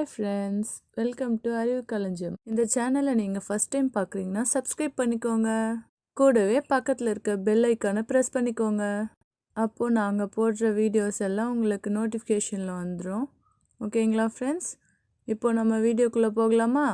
Hi friends, welcome to Arivu Kalangiyam. இந்த சேனலை நீங்கள் ஃபர்ஸ்ட் டைம் பார்க்குறீங்கன்னா சப்ஸ்கிரைப் பண்ணிக்கோங்க. கூடவே பக்கத்தில் இருக்க பெல் ஐக்கானை ப்ரெஸ் பண்ணிக்கோங்க. அப்போது நாங்கள் போடுற வீடியோஸ் எல்லாம் உங்களுக்கு நோட்டிஃபிகேஷனில் வந்துடும். ஓகேங்களா ஃப்ரெண்ட்ஸ்? இப்போ நம்ம வீடியோக்குள்ளே போகலாமா?